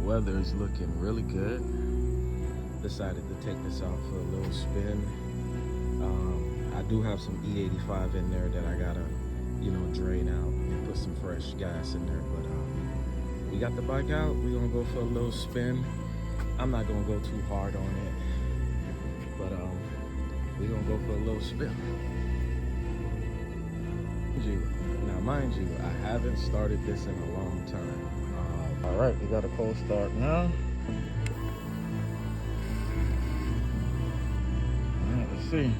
weather is looking really good. Decided to take this out for a little spin. I do have some E85 in there that I gotta, drain out and put some fresh gas in there. But we got the bike out. We're gonna go for a little spin. I'm not gonna go too hard on it, but we're gonna go for a little spin. Now, mind you, I haven't started this in a long time. All right, we got a cold start now. All right, let's see.